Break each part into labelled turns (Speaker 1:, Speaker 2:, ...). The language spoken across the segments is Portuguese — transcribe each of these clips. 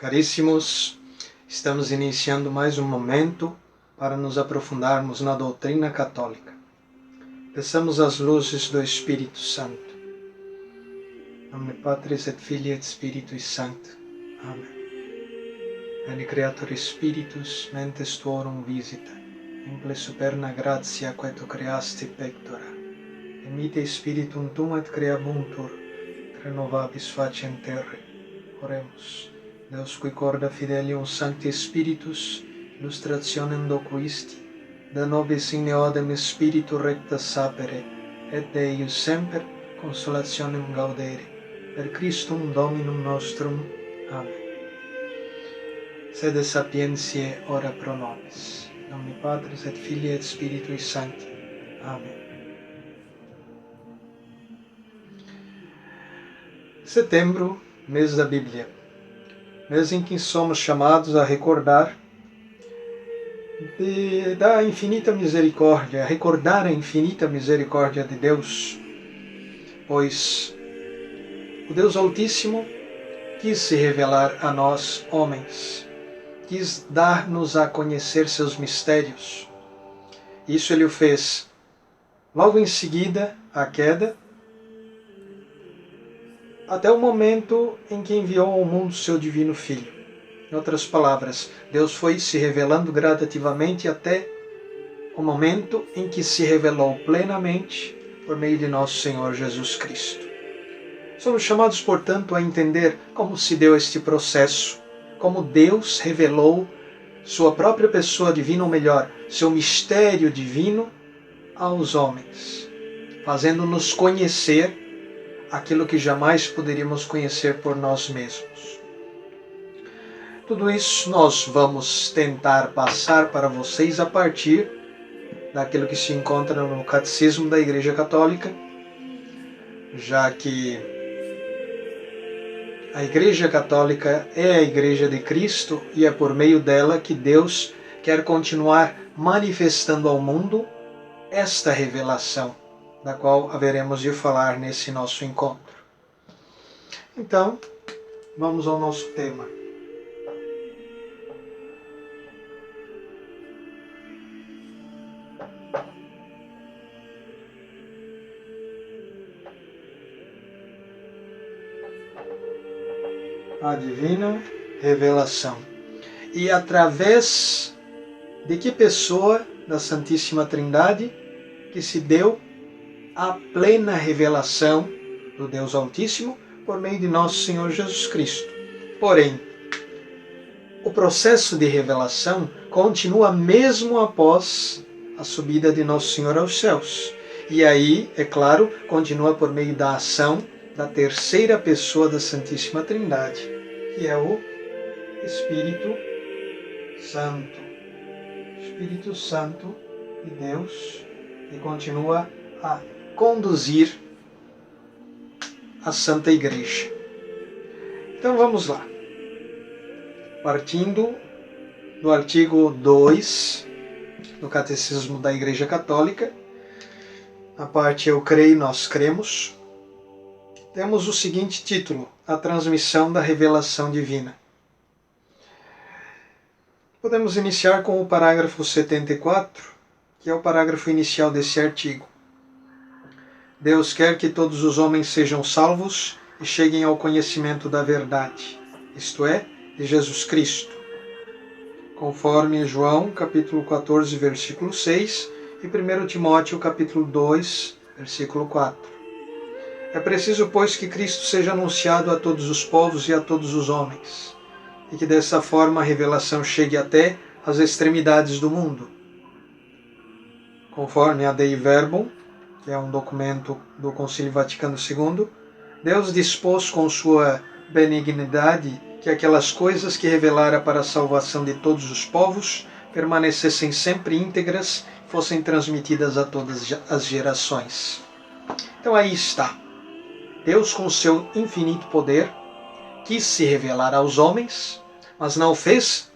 Speaker 1: Caríssimos, estamos iniciando mais um momento para nos aprofundarmos na doutrina católica. Peçamos as luzes do Espírito Santo. Nome Patris et Filii et Spiritui Sancti. Amém. Veni Creator Spiritus, mentes tuorum visita, imple superna gratia quae tu creasti pectora. Emite Spiritum tum et creabuntur, renovabis faciem terrae. Oremus. Deus qui corda fidelium Sancti Spiritus, illustrationem docuisti, da nobis in eodem spiritu recta sapere, et de eius semper consolationem gaudere, per Christum Dominum nostrum. Amen. Sede sapientiae ora pro nobis. In nomine Patris et Filii et Spiritui Sancti. Amen. Setembro, mês da Bíblia. Mês em que somos chamados a recordar da infinita misericórdia, a recordar a infinita misericórdia de Deus, pois o Deus Altíssimo quis se revelar a nós, homens, quis dar-nos a conhecer seus mistérios. Isso ele o fez logo em seguida à queda, até o momento em que enviou ao mundo seu divino Filho. Em outras palavras, Deus foi se revelando gradativamente até o momento em que se revelou plenamente por meio de nosso Senhor Jesus Cristo. Somos chamados, portanto, a entender como se deu este processo, como Deus revelou sua própria pessoa divina, ou melhor, seu mistério divino aos homens, fazendo-nos conhecer aquilo que jamais poderíamos conhecer por nós mesmos. Tudo isso nós vamos tentar passar para vocês a partir daquilo que se encontra no Catecismo da Igreja Católica, já que a Igreja Católica é a Igreja de Cristo e é por meio dela que Deus quer continuar manifestando ao mundo esta revelação, da qual haveremos de falar nesse nosso encontro. Então, vamos ao nosso tema. A divina revelação. E através de que pessoa da Santíssima Trindade que se deu a plena revelação do Deus Altíssimo por meio de nosso Senhor Jesus Cristo. Porém, o processo de revelação continua mesmo após a subida de nosso Senhor aos céus. E aí, é claro, continua por meio da ação da terceira pessoa da Santíssima Trindade, que é o Espírito Santo. Espírito Santo de Deus, que continua a conduzir a Santa Igreja. Então vamos lá. Partindo do artigo 2 do Catecismo da Igreja Católica, na parte Eu creio, nós cremos, temos o seguinte título: A transmissão da revelação divina. Podemos iniciar com o parágrafo 74, que é o parágrafo inicial desse artigo. Deus quer que todos os homens sejam salvos e cheguem ao conhecimento da verdade, isto é, de Jesus Cristo, conforme João, capítulo 14, versículo 6, e 1 Timóteo, capítulo 2, versículo 4. É preciso, pois, que Cristo seja anunciado a todos os povos e a todos os homens, e que dessa forma a revelação chegue até as extremidades do mundo. Conforme a Dei Verbum, que é um documento do Concílio Vaticano II, Deus dispôs com sua benignidade que aquelas coisas que revelara para a salvação de todos os povos permanecessem sempre íntegras, fossem transmitidas a todas as gerações. Então aí está. Deus, com seu infinito poder, quis se revelar aos homens, mas não o fez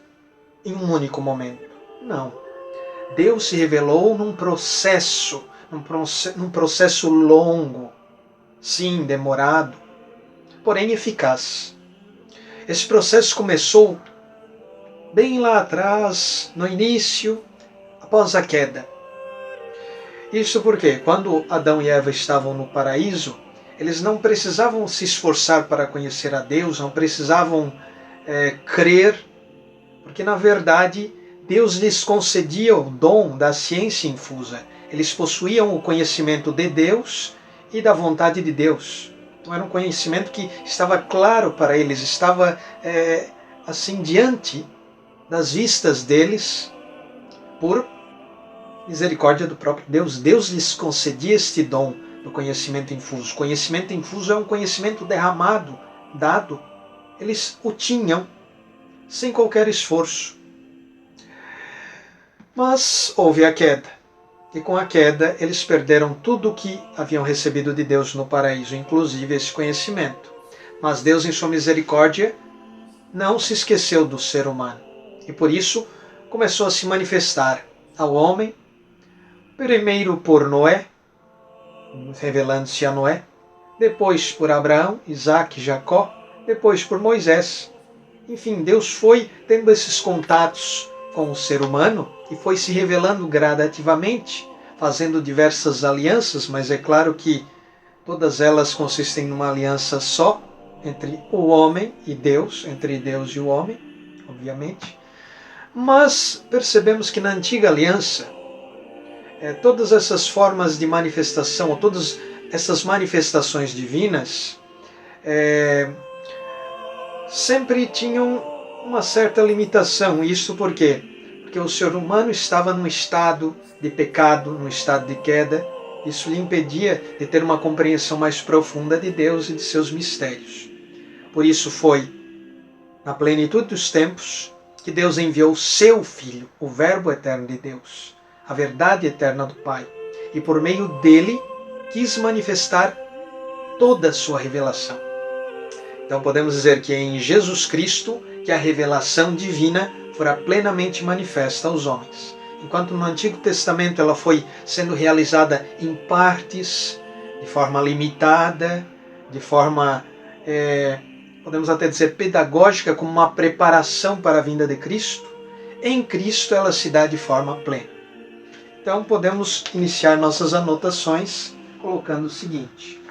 Speaker 1: em um único momento. Não. Deus se revelou num processo longo, sim, demorado, porém eficaz. Esse processo começou bem lá atrás, no início, após a queda. Isso porque, quando Adão e Eva estavam no paraíso, eles não precisavam se esforçar para conhecer a Deus, não precisavam crer, porque na verdade Deus lhes concedia o dom da ciência infusa. Eles possuíam o conhecimento de Deus e da vontade de Deus. Então era um conhecimento que estava claro para eles, estava assim diante das vistas deles, por misericórdia do próprio Deus. Deus lhes concedia este dom do conhecimento infuso. O conhecimento infuso é um conhecimento derramado, dado. Eles o tinham sem qualquer esforço. Mas houve a queda. E com a queda eles perderam tudo o que haviam recebido de Deus no paraíso, inclusive esse conhecimento. Mas Deus, em sua misericórdia, não se esqueceu do ser humano. E por isso começou a se manifestar ao homem, primeiro por Noé, revelando-se a Noé, depois por Abraão, Isaque, Jacó, depois por Moisés. Enfim, Deus foi tendo esses contatos com o ser humano e foi se revelando gradativamente, fazendo diversas alianças, mas é claro que todas elas consistem numa aliança só entre o homem e Deus, entre Deus e o homem, obviamente. Mas percebemos que na antiga aliança, todas essas formas de manifestação, ou todas essas manifestações divinas, sempre tinham uma certa limitação. Isso por quê? Porque o ser humano estava num estado de pecado, num estado de queda. Isso lhe impedia de ter uma compreensão mais profunda de Deus e de seus mistérios. Por isso foi, na plenitude dos tempos, que Deus enviou o seu Filho, o Verbo eterno de Deus, a verdade eterna do Pai. E por meio dele quis manifestar toda a sua revelação. Então podemos dizer que é em Jesus Cristo que a revelação divina fora plenamente manifesta aos homens. Enquanto no Antigo Testamento ela foi sendo realizada em partes, de forma limitada, de forma, podemos até dizer, pedagógica, como uma preparação para a vinda de Cristo, em Cristo ela se dá de forma plena. Então podemos iniciar nossas anotações colocando o seguinte.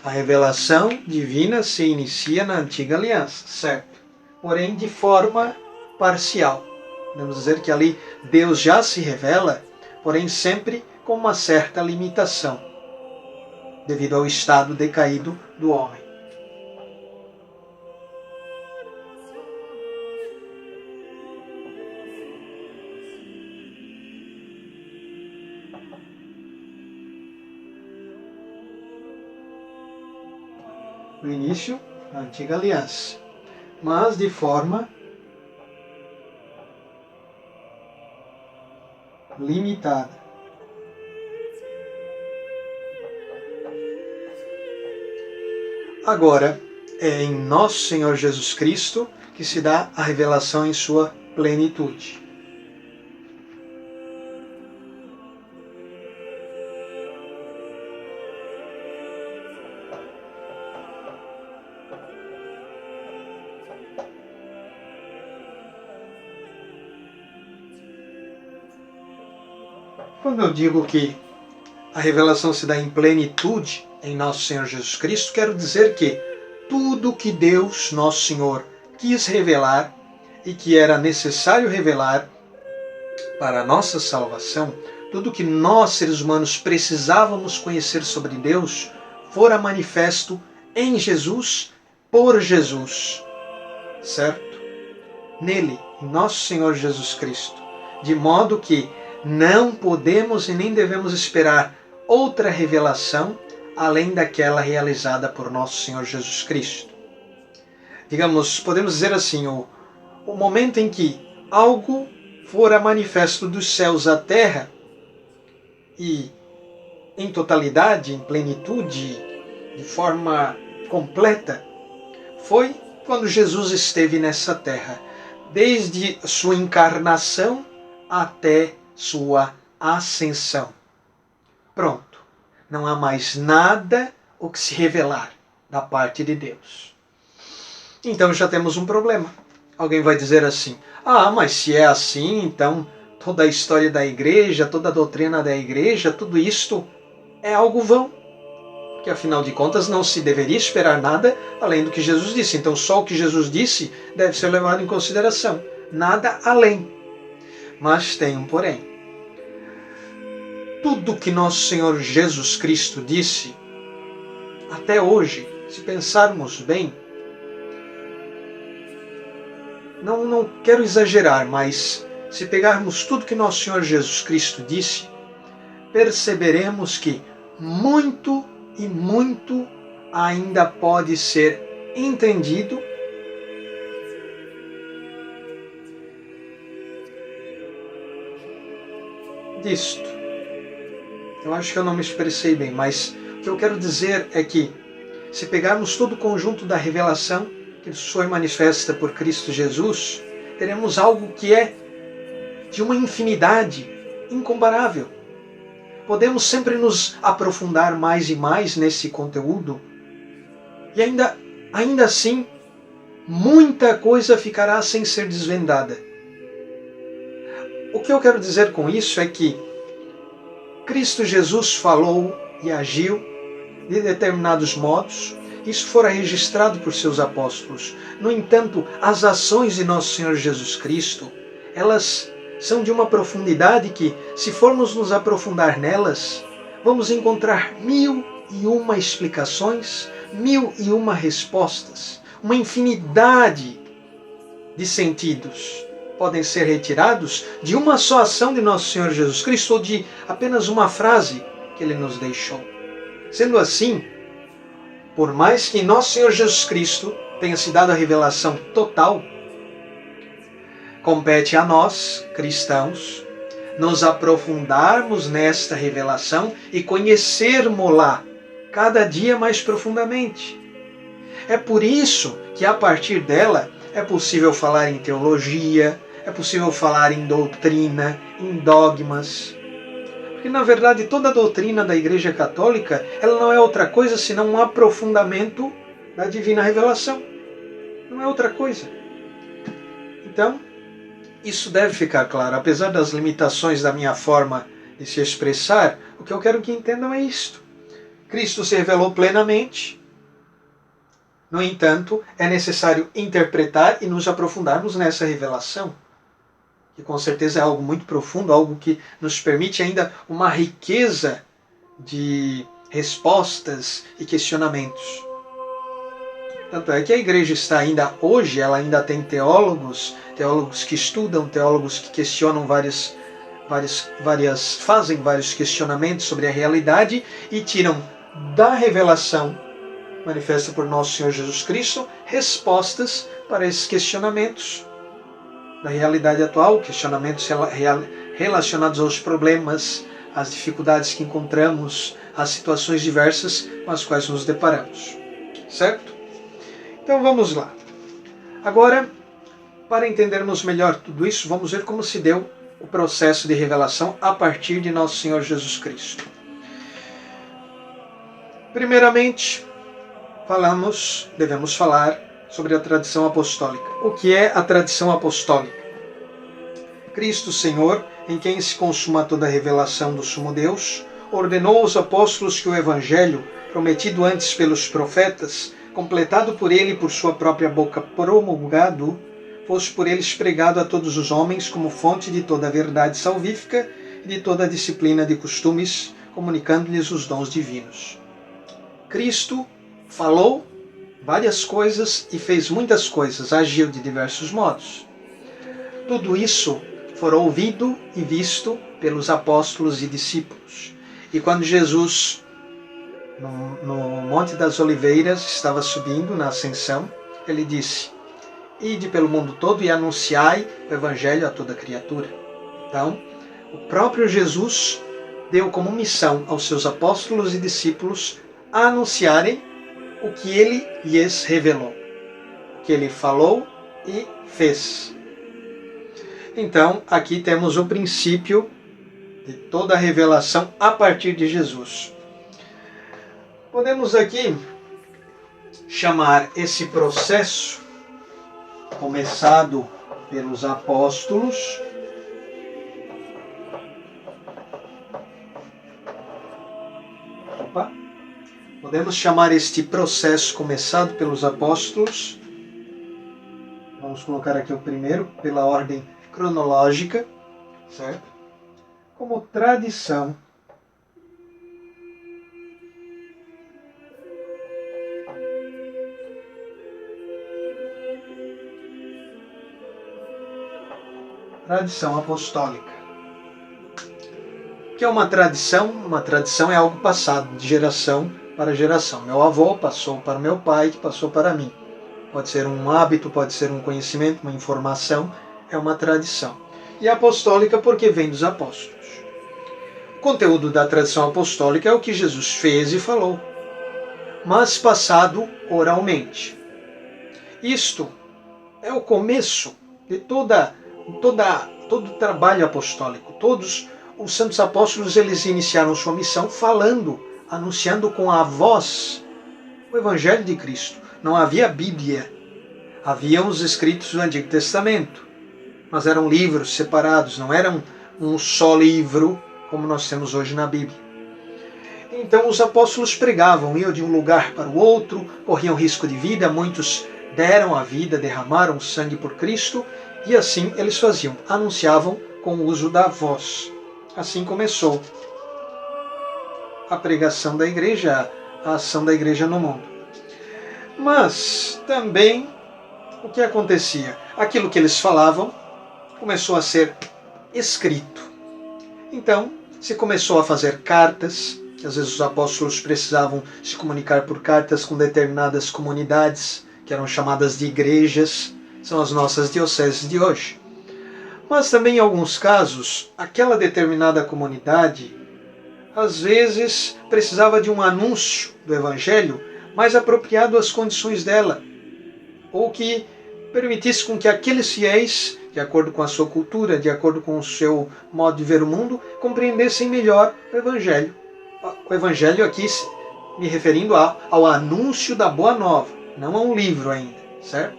Speaker 1: A revelação divina se inicia na antiga aliança, certo? Porém de forma parcial. Podemos dizer que ali Deus já se revela, porém sempre com uma certa limitação, devido ao estado decaído do homem. No início, a antiga aliança, mas de forma limitada. Agora, é em nosso Senhor Jesus Cristo que se dá a revelação em sua plenitude. Quando eu digo que a revelação se dá em plenitude em nosso Senhor Jesus Cristo, quero dizer que tudo que Deus, nosso Senhor, quis revelar e que era necessário revelar para a nossa salvação, tudo que nós, seres humanos, precisávamos conhecer sobre Deus, fora manifesto em Jesus por Jesus, certo? Nele, em nosso Senhor Jesus Cristo, de modo que não podemos e nem devemos esperar outra revelação além daquela realizada por nosso Senhor Jesus Cristo. Digamos, podemos dizer assim, o momento em que algo fora manifesto dos céus à terra e em totalidade, em plenitude, de forma completa, foi quando Jesus esteve nessa terra, desde sua encarnação até sua ascensão. Pronto, não há mais nada o que se revelar da parte de Deus. Então já temos um problema. Alguém vai dizer assim, mas se é assim, então toda a história da igreja, toda a doutrina da igreja, tudo isto é algo vão. Porque afinal de contas não se deveria esperar nada além do que Jesus disse. Então só o que Jesus disse deve ser levado em consideração. Nada além. Mas tem um porém. Tudo que nosso Senhor Jesus Cristo disse, até hoje, se pensarmos bem, não quero exagerar, mas se pegarmos tudo que nosso Senhor Jesus Cristo disse, perceberemos que muito e muito ainda pode ser entendido disto. Eu acho que eu não me expressei bem, mas o que eu quero dizer é que se pegarmos todo o conjunto da revelação que foi manifesta por Cristo Jesus, teremos algo que é de uma infinidade incomparável. Podemos sempre nos aprofundar mais e mais nesse conteúdo e ainda assim muita coisa ficará sem ser desvendada. O que eu quero dizer com isso é que Cristo Jesus falou e agiu de determinados modos. Isso fora registrado por seus apóstolos. No entanto, as ações de nosso Senhor Jesus Cristo, elas são de uma profundidade que, se formos nos aprofundar nelas, vamos encontrar 1001 explicações, 1001 respostas, uma infinidade de sentidos podem ser retirados de uma só ação de nosso Senhor Jesus Cristo ou de apenas uma frase que Ele nos deixou. Sendo assim, por mais que nosso Senhor Jesus Cristo tenha se dado a revelação total, compete a nós, cristãos, nos aprofundarmos nesta revelação e conhecermos-la cada dia mais profundamente. É por isso que a partir dela é possível falar em teologia, é possível falar em doutrina, em dogmas. Porque, na verdade, toda a doutrina da Igreja Católica, ela não é outra coisa senão um aprofundamento da divina revelação. Não é outra coisa. Então, isso deve ficar claro. Apesar das limitações da minha forma de se expressar, o que eu quero que entendam é isto. Cristo se revelou plenamente. No entanto, é necessário interpretar e nos aprofundarmos nessa revelação, que com certeza é algo muito profundo, algo que nos permite ainda uma riqueza de respostas e questionamentos. Tanto é que a igreja está ainda hoje, ela ainda tem teólogos que estudam, teólogos que questionam fazem vários questionamentos sobre a realidade e tiram da revelação manifesta por nosso Senhor Jesus Cristo respostas para esses questionamentos da realidade atual, questionamentos relacionados aos problemas, às dificuldades que encontramos, às situações diversas com as quais nos deparamos. Certo? Então vamos lá. Agora, para entendermos melhor tudo isso, vamos ver como se deu o processo de revelação a partir de nosso Senhor Jesus Cristo. Primeiramente, devemos falar sobre a tradição apostólica. O que é a tradição apostólica? Cristo Senhor, em quem se consuma toda a revelação do sumo Deus, ordenou aos apóstolos que o Evangelho, prometido antes pelos profetas, completado por ele e por sua própria boca promulgado, fosse por eles pregado a todos os homens como fonte de toda a verdade salvífica e de toda a disciplina de costumes, comunicando-lhes os dons divinos. Cristo falou várias coisas e fez muitas coisas, agiu de diversos modos. Tudo isso foi ouvido e visto pelos apóstolos e discípulos. E quando Jesus, no Monte das Oliveiras, estava subindo na ascensão, ele disse: ide pelo mundo todo e anunciai o Evangelho a toda criatura. Então, o próprio Jesus deu como missão aos seus apóstolos e discípulos anunciarem o que ele lhes revelou, o que ele falou e fez. Então, aqui temos o princípio de toda a revelação a partir de Jesus. Podemos aqui chamar esse processo começado pelos apóstolos podemos chamar este processo começado pelos apóstolos, vamos colocar aqui o primeiro, pela ordem cronológica, certo? Como tradição. Tradição apostólica. O que é uma tradição? Uma tradição é algo passado de geração para geração. Meu avô passou para meu pai, que passou para mim. Pode ser um hábito, pode ser um conhecimento, uma informação, é uma tradição. E apostólica porque vem dos apóstolos. O conteúdo da tradição apostólica é o que Jesus fez e falou, mas passado oralmente. Isto é o começo de todo o trabalho apostólico. Todos os santos apóstolos, eles iniciaram sua missão falando, anunciando com a voz o Evangelho de Cristo. Não havia Bíblia, haviam os escritos do Antigo Testamento, mas eram livros separados, não eram um só livro como nós temos hoje na Bíblia. Então os apóstolos pregavam, iam de um lugar para o outro, corriam risco de vida, muitos deram a vida, derramaram sangue por Cristo, e assim eles faziam, anunciavam com o uso da voz. Assim começou a pregação da igreja, a ação da igreja no mundo. Mas também o que acontecia? Aquilo que eles falavam começou a ser escrito. Então se começou a fazer cartas, às vezes os apóstolos precisavam se comunicar por cartas com determinadas comunidades, que eram chamadas de igrejas, são as nossas dioceses de hoje. Mas também em alguns casos, aquela determinada comunidade, às vezes, precisava de um anúncio do Evangelho mais apropriado às condições dela, ou que permitisse com que aqueles fiéis, de acordo com a sua cultura, de acordo com o seu modo de ver o mundo, compreendessem melhor o Evangelho. O Evangelho aqui me referindo ao anúncio da Boa Nova, não a um livro ainda, certo?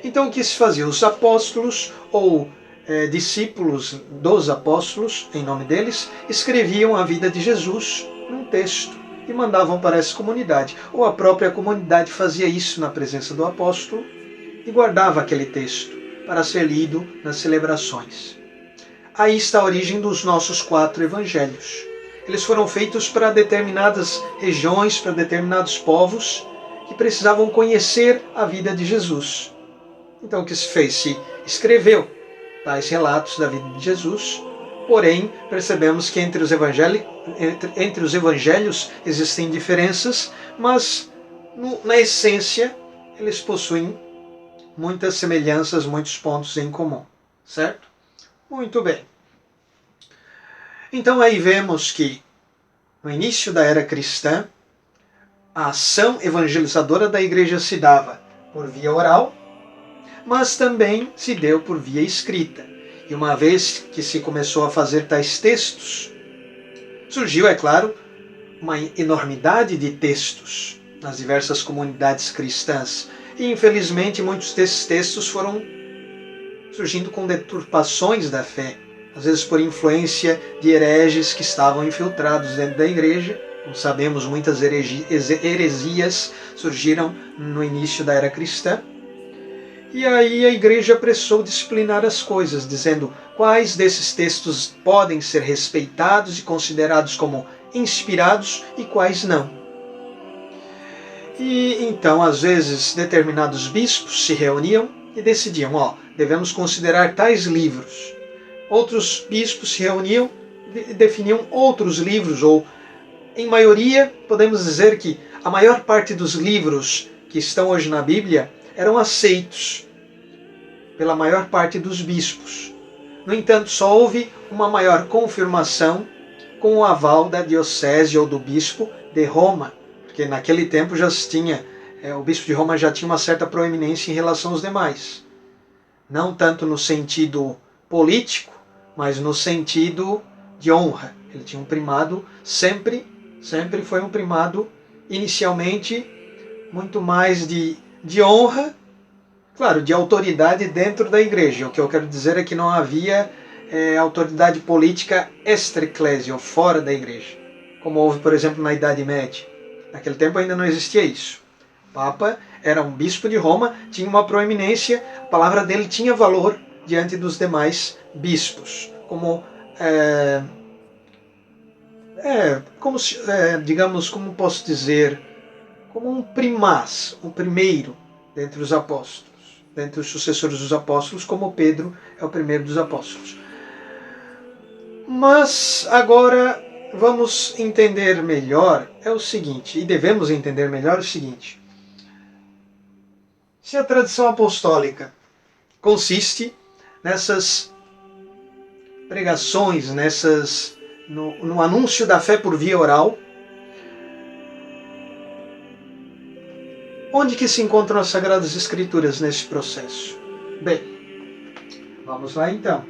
Speaker 1: Então o que se fazia? Os apóstolos ou discípulos dos apóstolos, em nome deles, escreviam a vida de Jesus num texto e mandavam para essa comunidade. Ou a própria comunidade fazia isso na presença do apóstolo e guardava aquele texto para ser lido nas celebrações. Aí está a origem dos nossos 4 evangelhos. Eles foram feitos para determinadas regiões, para determinados povos que precisavam conhecer a vida de Jesus. Então o que se fez? Se escreveu tais relatos da vida de Jesus, porém percebemos que entre os evangelhos existem diferenças, mas na essência eles possuem muitas semelhanças, muitos pontos em comum, certo? Muito bem. Então aí vemos que no início da era cristã, a ação evangelizadora da igreja se dava por via oral, mas também se deu por via escrita. E uma vez que se começou a fazer tais textos, surgiu, é claro, uma enormidade de textos nas diversas comunidades cristãs. E infelizmente muitos desses textos foram surgindo com deturpações da fé, às vezes por influência de hereges que estavam infiltrados dentro da igreja. Como sabemos, muitas heresias surgiram no início da era cristã. E aí a igreja apressou disciplinar as coisas, dizendo quais desses textos podem ser respeitados e considerados como inspirados e quais não. E então, às vezes, determinados bispos se reuniam e decidiam, devemos considerar tais livros. Outros bispos se reuniam e definiam outros livros, ou, em maioria, podemos dizer que a maior parte dos livros que estão hoje na Bíblia eram aceitos pela maior parte dos bispos. No entanto, só houve uma maior confirmação com o aval da diocese ou do bispo de Roma, porque naquele tempo já se tinha, o bispo de Roma já tinha uma certa proeminência em relação aos demais. Não tanto no sentido político, mas no sentido de honra. Ele tinha um primado, sempre foi um primado, inicialmente, muito mais de honra, claro, de autoridade dentro da igreja. O que eu quero dizer é que não havia autoridade política extra-eclésia, ou fora da igreja, como houve, por exemplo, na Idade Média. Naquele tempo ainda não existia isso. O Papa era um bispo de Roma, tinha uma proeminência, a palavra dele tinha valor diante dos demais bispos, digamos, como posso dizer, como um primaz, o primeiro dentre os apóstolos, dentre os sucessores dos apóstolos, como Pedro é o primeiro dos apóstolos. Mas agora vamos entender melhor o seguinte, e devemos entender melhor o seguinte. Se a tradição apostólica consiste nessas pregações, no anúncio da fé por via oral, onde que se encontram as Sagradas Escrituras nesse processo? Bem, vamos lá então.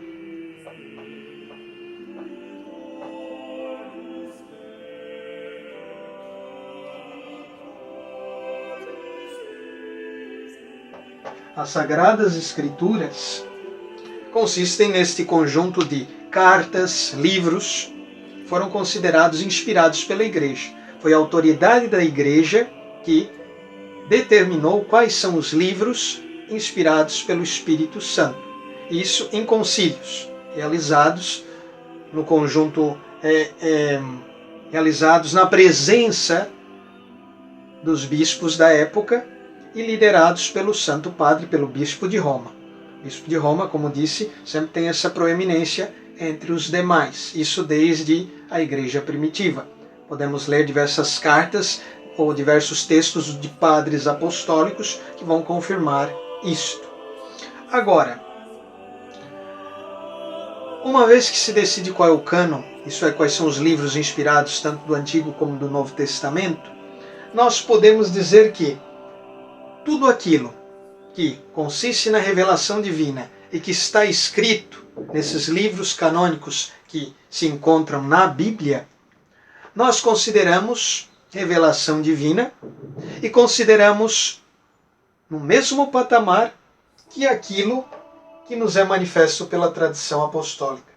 Speaker 1: As Sagradas Escrituras consistem neste conjunto de cartas, livros, foram considerados inspirados pela Igreja. Foi a autoridade da Igreja que determinou quais são os livros inspirados pelo Espírito Santo. Isso em concílios, realizados no conjunto, realizados na presença dos bispos da época e liderados pelo Santo Padre, pelo Bispo de Roma. O Bispo de Roma, como disse, sempre tem essa proeminência entre os demais, isso desde a Igreja primitiva. Podemos ler diversas cartas ou diversos textos de padres apostólicos que vão confirmar isto. Agora, uma vez que se decide qual é o cânon, isso é, quais são os livros inspirados tanto do Antigo como do Novo Testamento, nós podemos dizer que tudo aquilo que consiste na revelação divina e que está escrito nesses livros canônicos que se encontram na Bíblia, nós consideramos revelação divina e consideramos no mesmo patamar que aquilo que nos é manifesto pela tradição apostólica.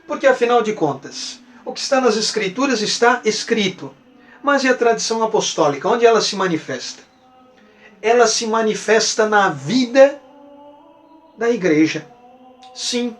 Speaker 1: Porque, afinal de contas, o que está nas Escrituras está escrito. Mas e a tradição apostólica? Onde ela se manifesta? Ela se manifesta na vida da igreja. Sim.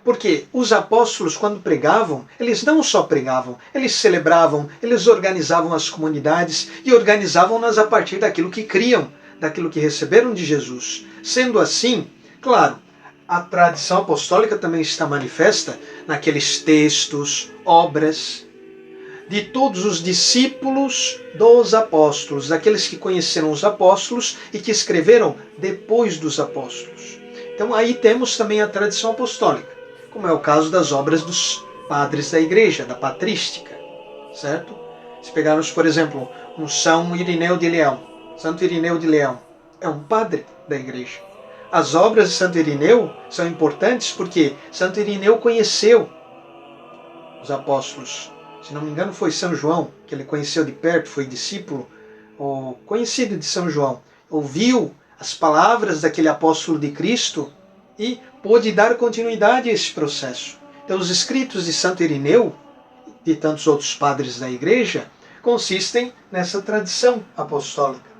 Speaker 1: Porque os apóstolos, quando pregavam, eles não só pregavam, eles celebravam, eles organizavam as comunidades e organizavam-nas a partir daquilo que criam, daquilo que receberam de Jesus. Sendo assim, claro, a tradição apostólica também está manifesta naqueles textos, obras de todos os discípulos dos apóstolos, daqueles que conheceram os apóstolos e que escreveram depois dos apóstolos. Então aí temos também a tradição apostólica, como é o caso das obras dos padres da igreja, da patrística, certo? Se pegarmos, por exemplo, um São Irineu de Leão, Santo Irineu de Leão é um padre da igreja. As obras de Santo Irineu são importantes porque Santo Irineu conheceu os apóstolos. Se não me engano, foi São João, que ele conheceu de perto, foi discípulo, ou conhecido de São João. Ouviu as palavras daquele apóstolo de Cristo e pôde dar continuidade a esse processo. Então, os escritos de Santo Irineu, e tantos outros padres da igreja, consistem nessa tradição apostólica.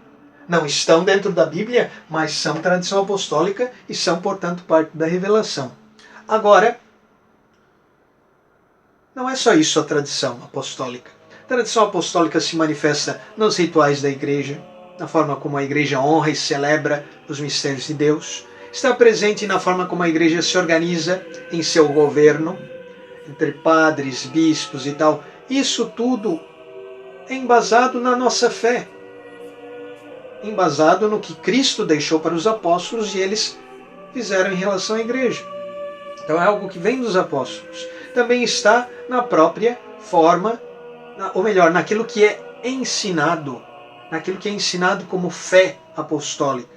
Speaker 1: Não estão dentro da Bíblia, mas são tradição apostólica e são, portanto, parte da revelação. Agora, não é só isso a tradição apostólica. tradição apostólica se manifesta nos rituais da igreja, na forma como a igreja honra e celebra os mistérios de Deus. Está presente na forma como a igreja se organiza em seu governo, entre padres, bispos e tal. Isso tudo é embasado na nossa fé, embasado no que Cristo deixou para os apóstolos e eles fizeram em relação à igreja. Então é algo que vem dos apóstolos. Também está na própria forma, ou melhor, naquilo que é ensinado, naquilo que é ensinado como fé apostólica,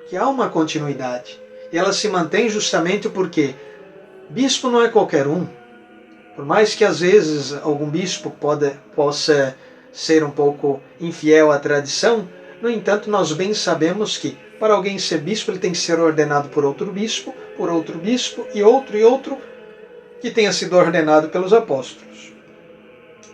Speaker 1: que há uma continuidade. E ela se mantém justamente porque bispo não é qualquer um. Por mais que às vezes algum bispo possa ser um pouco infiel à tradição, no entanto, nós bem sabemos que para alguém ser bispo, ele tem que ser ordenado por outro bispo e outro que tenha sido ordenado pelos apóstolos.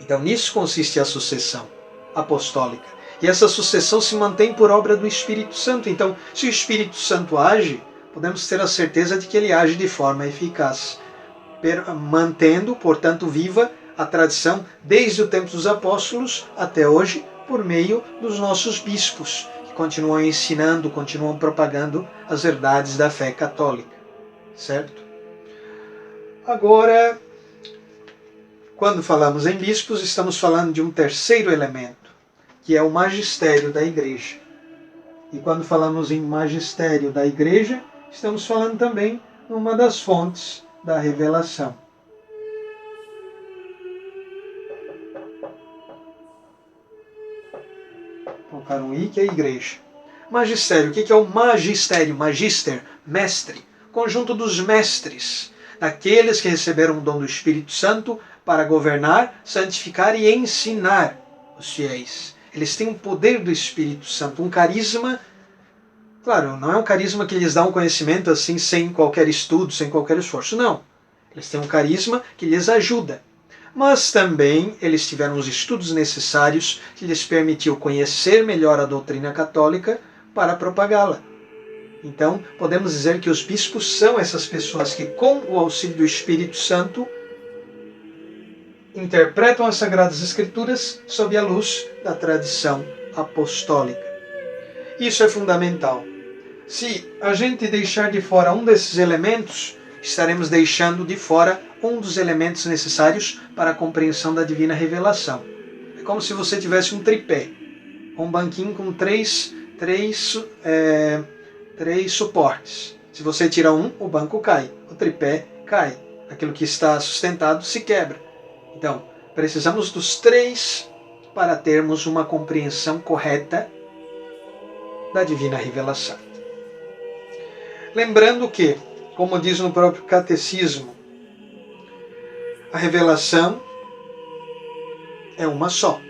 Speaker 1: Então nisso consiste a sucessão apostólica. E essa sucessão se mantém por obra do Espírito Santo. Então, se o Espírito Santo age, podemos ter a certeza de que ele age de forma eficaz, mantendo, portanto, viva a tradição desde o tempo dos apóstolos até hoje, por meio dos nossos bispos, que continuam ensinando, continuam propagando as verdades da fé católica. Certo? Agora, quando falamos em bispos, estamos falando de um terceiro elemento, que é o magistério da igreja. E quando falamos em magistério da igreja, estamos falando também numa das fontes da revelação. Vou colocar um i, que é a igreja. Magistério, o que é o magistério? Magister, mestre, conjunto dos mestres, daqueles que receberam o dom do Espírito Santo para governar, santificar e ensinar os fiéis. Eles têm um poder do Espírito Santo, um carisma. Claro, não é um carisma que lhes dá um conhecimento assim, sem qualquer estudo, sem qualquer esforço, não. Eles têm um carisma que lhes ajuda. Mas também eles tiveram os estudos necessários que lhes permitiu conhecer melhor a doutrina católica para propagá-la. Então, podemos dizer que os bispos são essas pessoas que, com o auxílio do Espírito Santo, interpretam as Sagradas Escrituras sob a luz da tradição apostólica. Isso é fundamental. Se a gente deixar de fora um desses elementos, estaremos deixando de fora um dos elementos necessários para a compreensão da divina revelação. É como se você tivesse um tripé, um banquinho com três suportes. Se você tira um, o banco cai, o tripé cai. Aquilo que está sustentado se quebra. Então, precisamos dos três para termos uma compreensão correta da divina revelação. Lembrando que, como diz no próprio catecismo, a revelação é uma só.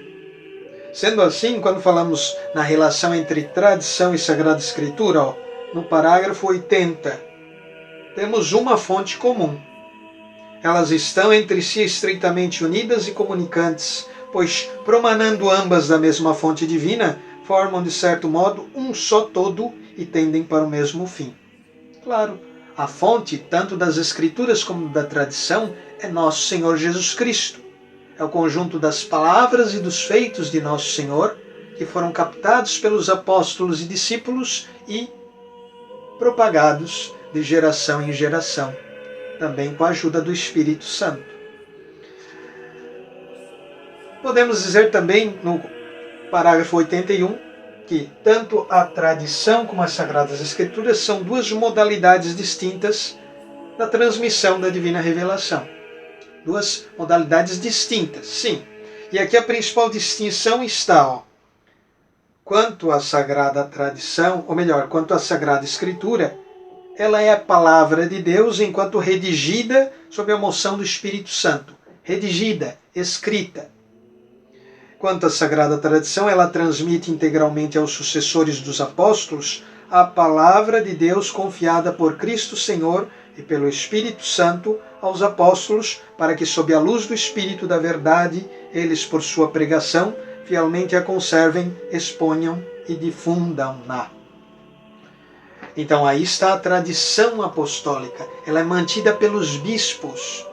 Speaker 1: Sendo assim, quando falamos na relação entre tradição e Sagrada Escritura, no parágrafo 80, temos uma fonte comum. Elas estão entre si estreitamente unidas e comunicantes, pois, promanando ambas da mesma fonte divina, formam de certo modo um só todo e tendem para o mesmo fim. Claro, a fonte, tanto das Escrituras como da tradição, é nosso Senhor Jesus Cristo. É o conjunto das palavras e dos feitos de nosso Senhor, que foram captados pelos apóstolos e discípulos e propagados de geração em geração, também com a ajuda do Espírito Santo. Podemos dizer também, no parágrafo 81, que tanto a tradição como as Sagradas Escrituras são duas modalidades distintas da transmissão da divina revelação. Duas modalidades distintas, sim. E aqui a principal distinção está, quanto à Sagrada Tradição, ou melhor, quanto à Sagrada Escritura, ela é a palavra de Deus enquanto redigida sob a moção do Espírito Santo. Redigida, escrita. Quanto à Sagrada Tradição, ela transmite integralmente aos sucessores dos apóstolos a palavra de Deus confiada por Cristo Senhor e pelo Espírito Santo aos apóstolos, para que, sob a luz do Espírito da verdade, eles, por sua pregação, fielmente a conservem, exponham e difundam-na. Então aí está a tradição apostólica. Ela é mantida pelos bispos.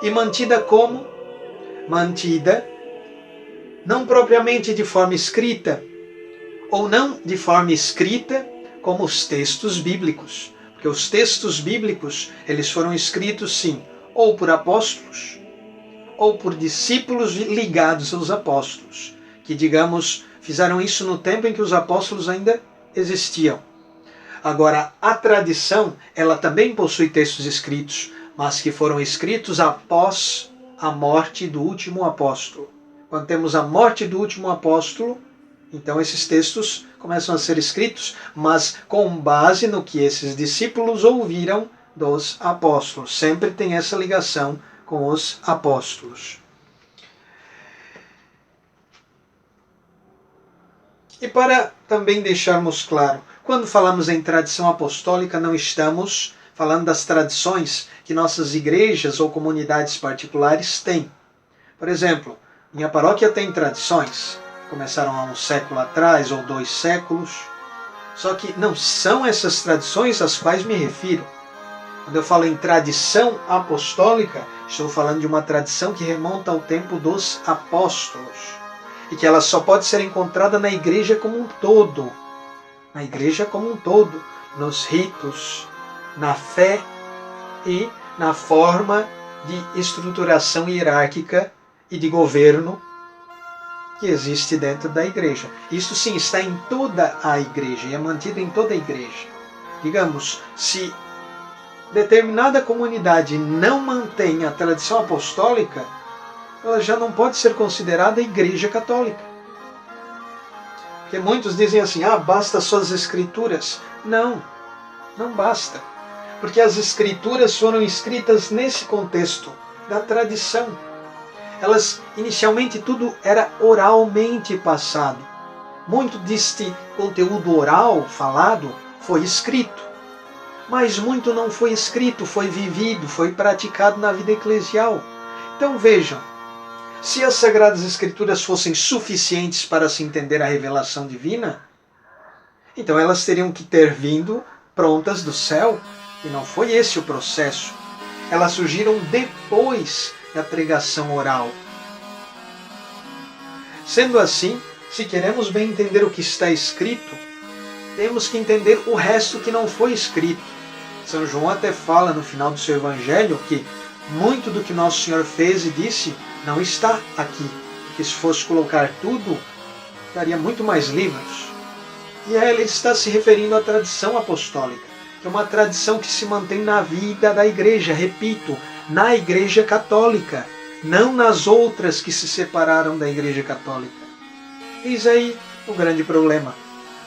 Speaker 1: E mantida como? Mantida não propriamente de forma escrita, ou não de forma escrita como os textos bíblicos. Porque os textos bíblicos, eles foram escritos, sim, ou por apóstolos, ou por discípulos ligados aos apóstolos, que, digamos, fizeram isso no tempo em que os apóstolos ainda existiam. Agora, a tradição, ela também possui textos escritos, mas que foram escritos após a morte do último apóstolo. Quando temos a morte do último apóstolo, então esses textos começam a ser escritos, mas com base no que esses discípulos ouviram dos apóstolos. Sempre tem essa ligação com os apóstolos. E para também deixarmos claro, quando falamos em tradição apostólica, não estamos falando das tradições que nossas igrejas ou comunidades particulares têm. Por exemplo, minha paróquia tem tradições, começaram há um século atrás ou 2 séculos, só que não são essas tradições às quais me refiro. Quando eu falo em tradição apostólica, estou falando de uma tradição que remonta ao tempo dos apóstolos e que ela só pode ser encontrada na igreja como um todo. Na igreja como um todo, nos ritos, na fé e na forma de estruturação hierárquica e de governo que existe dentro da igreja. Isso sim está em toda a igreja e é mantido em toda a igreja. Digamos, se determinada comunidade não mantém a tradição apostólica, ela já não pode ser considerada igreja católica. Porque muitos dizem assim, basta só as escrituras. Não, não basta. Porque as escrituras foram escritas nesse contexto da tradição. Elas, inicialmente, tudo era oralmente passado. Muito deste conteúdo oral, falado, foi escrito. Mas muito não foi escrito, foi vivido, foi praticado na vida eclesial. Então vejam, se as Sagradas Escrituras fossem suficientes para se entender a revelação divina, então elas teriam que ter vindo prontas do céu, e não foi esse o processo. Elas surgiram depois da pregação oral. Sendo assim, se queremos bem entender o que está escrito, temos que entender o resto que não foi escrito. São João até fala no final do seu evangelho que muito do que Nosso Senhor fez e disse não está aqui, porque se fosse colocar tudo, daria muito mais livros. E aí ele está se referindo à tradição apostólica, que é uma tradição que se mantém na vida da igreja, repito, na igreja católica, não nas outras que se separaram da igreja católica. Eis aí o grande problema.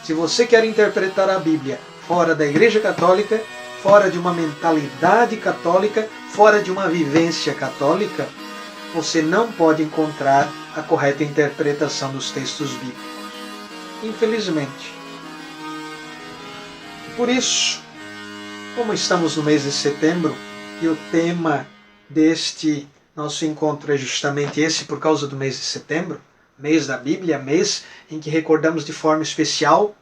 Speaker 1: Se você quer interpretar a Bíblia fora da igreja católica, fora de uma mentalidade católica, fora de uma vivência católica, você não pode encontrar a correta interpretação dos textos bíblicos. Infelizmente. Por isso, como estamos no mês de setembro, e o tema deste nosso encontro é justamente esse por causa do mês de setembro, mês da Bíblia, mês em que recordamos de forma especial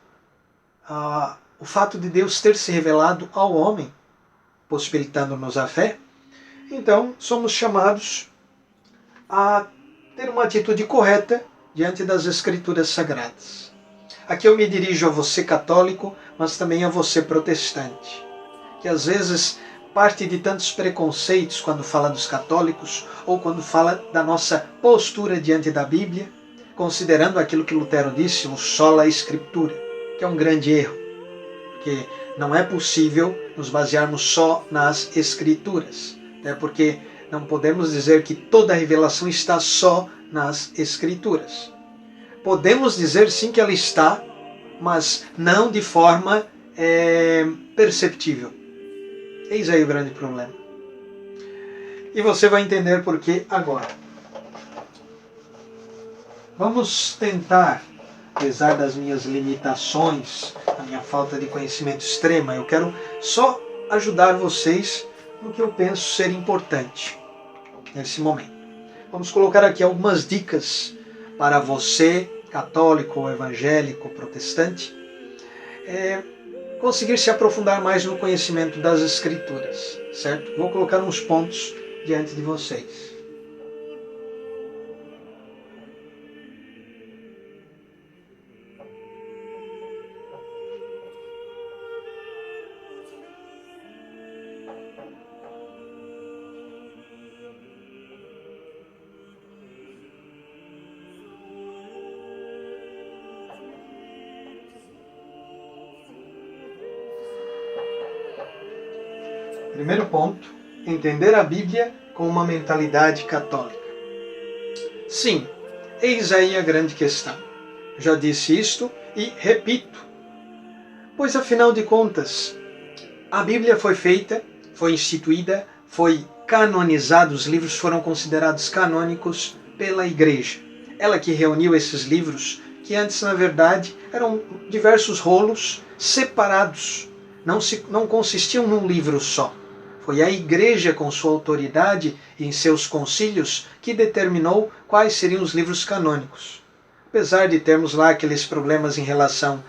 Speaker 1: o fato de Deus ter se revelado ao homem, possibilitando-nos a fé, então somos chamados a ter uma atitude correta diante das Escrituras Sagradas. Aqui eu me dirijo a você católico, mas também a você protestante, que às vezes parte de tantos preconceitos quando fala dos católicos ou quando fala da nossa postura diante da Bíblia, considerando aquilo que Lutero disse, o sola scriptura, que é um grande erro, porque não é possível nos basearmos só nas Escrituras, até porque não podemos dizer que toda a revelação está só nas Escrituras. Podemos dizer sim que ela está, mas não de forma perceptível. Eis aí o grande problema. E você vai entender por que agora. Vamos tentar, apesar das minhas limitações, a minha falta de conhecimento extrema, eu quero só ajudar vocês no que eu penso ser importante nesse momento. Vamos colocar aqui algumas dicas para você, católico ou evangélico, protestante, conseguir se aprofundar mais no conhecimento das Escrituras, certo? Vou colocar uns pontos diante de vocês. Primeiro ponto, entender a Bíblia com uma mentalidade católica. Sim, eis aí a grande questão. Já disse isto e repito, pois afinal de contas, a Bíblia foi feita, foi instituída, foi canonizada, os livros foram considerados canônicos pela Igreja. Ela que reuniu esses livros, que antes, na verdade, eram diversos rolos separados, não consistiam num livro só. Foi a Igreja, com sua autoridade e em seus concílios, que determinou quais seriam os livros canônicos. Apesar de termos lá aqueles problemas em relação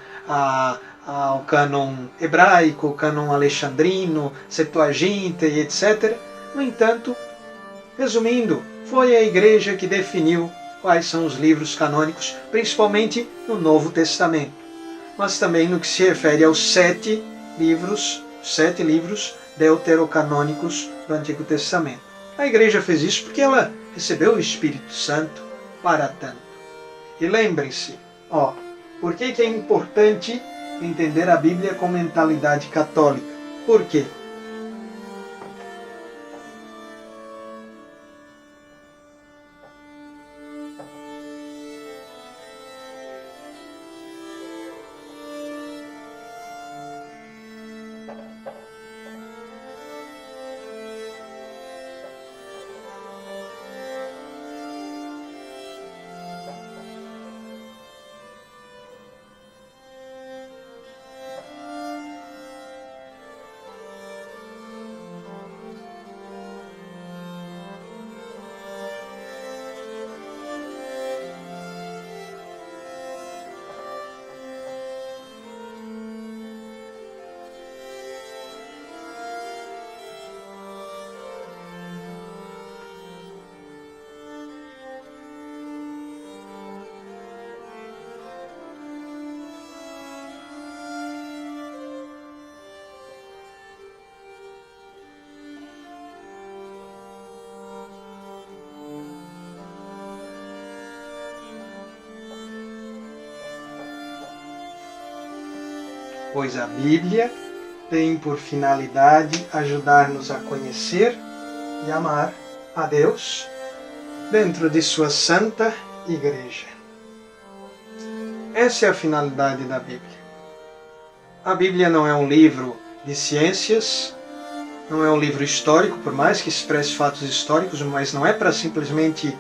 Speaker 1: ao cânon hebraico, cânon alexandrino, Septuaginta e etc. No entanto, resumindo, foi a Igreja que definiu quais são os livros canônicos, principalmente no Novo Testamento, mas também no que se refere aos 7 livros deuterocanônicos do Antigo Testamento. A Igreja fez isso porque ela recebeu o Espírito Santo para tanto. E lembrem-se, por que é importante entender a Bíblia com mentalidade católica? Por quê? Pois a Bíblia tem por finalidade ajudar-nos a conhecer e amar a Deus dentro de sua Santa Igreja. Essa é a finalidade da Bíblia. A Bíblia não é um livro de ciências, não é um livro histórico, por mais que expresse fatos históricos, mas não é para simplesmente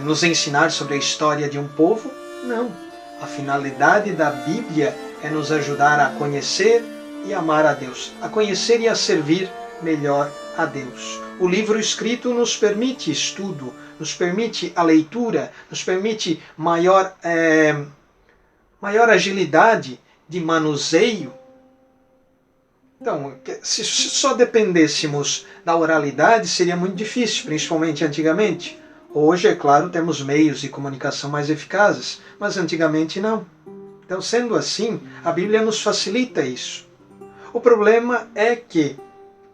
Speaker 1: nos ensinar sobre a história de um povo. Não. A finalidade da Bíblia é nos ajudar a conhecer e amar a Deus, a conhecer e a servir melhor a Deus. O livro escrito nos permite estudo, nos permite a leitura, nos permite maior agilidade de manuseio. Então, se só dependêssemos da oralidade, seria muito difícil, principalmente antigamente. Hoje, é claro, temos meios de comunicação mais eficazes, mas antigamente não. Então, sendo assim, a Bíblia nos facilita isso. O problema é que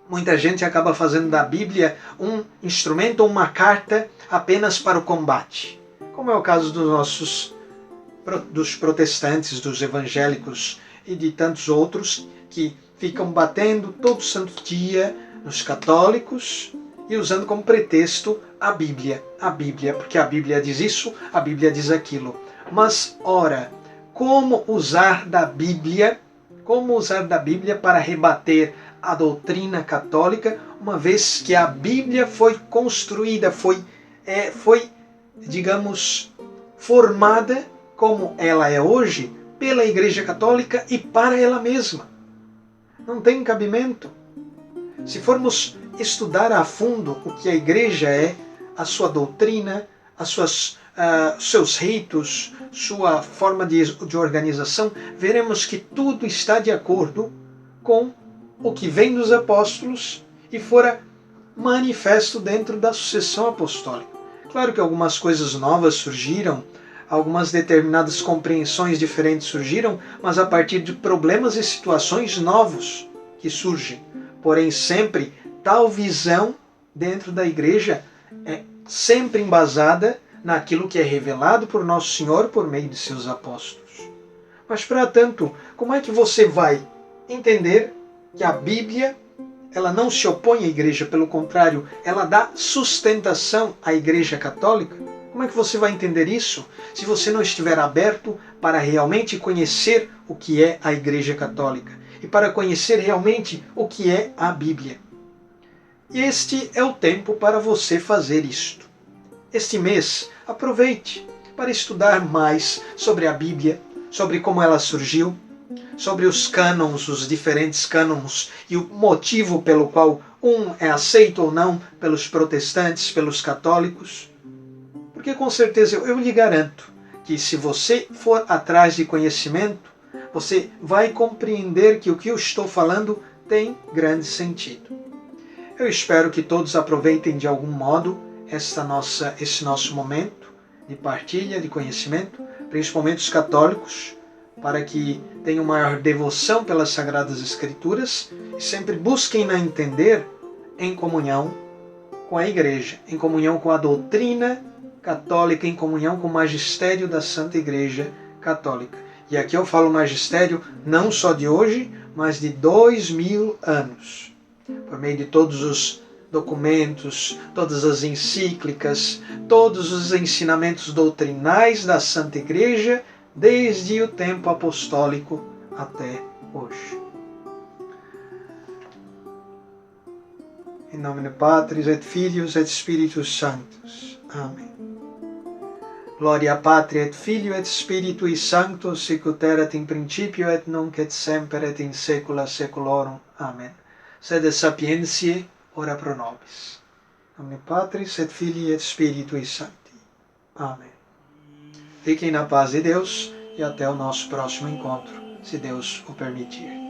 Speaker 1: muita gente acaba fazendo da Bíblia um instrumento ou uma carta apenas para o combate, como é o caso dos protestantes, dos evangélicos e de tantos outros que ficam batendo todo santo dia nos católicos e usando como pretexto a Bíblia, porque a Bíblia diz isso, a Bíblia diz aquilo. Mas, ora, como usar da Bíblia para rebater a doutrina católica, uma vez que a Bíblia foi construída, foi, digamos, formada como ela é hoje pela Igreja Católica e para ela mesma. Não tem cabimento. Se formos estudar a fundo o que a Igreja é, a sua doutrina, seus ritos, sua forma de organização, veremos que tudo está de acordo com o que vem dos apóstolos e fora manifesto dentro da sucessão apostólica. Claro que algumas coisas novas surgiram, algumas determinadas compreensões diferentes surgiram, mas a partir de problemas e situações novos que surgem. Porém, sempre tal visão dentro da Igreja é sempre embasada naquilo que é revelado por Nosso Senhor por meio de seus apóstolos. Mas, para tanto, como é que você vai entender que a Bíblia ela não se opõe à Igreja, pelo contrário, ela dá sustentação à Igreja Católica, como é que você vai entender isso se você não estiver aberto para realmente conhecer o que é a Igreja Católica e para conhecer realmente o que é a Bíblia? E este é o tempo para você fazer isto. Este mês, aproveite para estudar mais sobre a Bíblia, sobre como ela surgiu, sobre os cânons, os diferentes cânons e o motivo pelo qual um é aceito ou não pelos protestantes, pelos católicos. Porque com certeza eu lhe garanto que se você for atrás de conhecimento, você vai compreender que o que eu estou falando tem grande sentido. Eu espero que todos aproveitem de algum modo esse nosso momento de partilha de conhecimento, principalmente os católicos, para que tenham maior devoção pelas Sagradas Escrituras e sempre busquem na entender em comunhão com a Igreja, em comunhão com a doutrina católica, em comunhão com o magistério da Santa Igreja Católica. E aqui eu falo magistério não só de hoje, mas de 2000 anos. Por meio de todos os documentos, todas as encíclicas, todos os ensinamentos doutrinais da Santa Igreja, desde o tempo apostólico até hoje. Em nome do Patris et Filius et Spiritus Sanctus. Amém. Gloria Patri et Filio et Spiritui Sanctus, sic ut erat in principio et nunc et semper et in saecula saeculorum. Amen. Sede sapientiae, ora pro nobis. In nome Patris et Filii et Spiritui Sancti. Amém. Fiquem na paz de Deus e até o nosso próximo encontro, se Deus o permitir.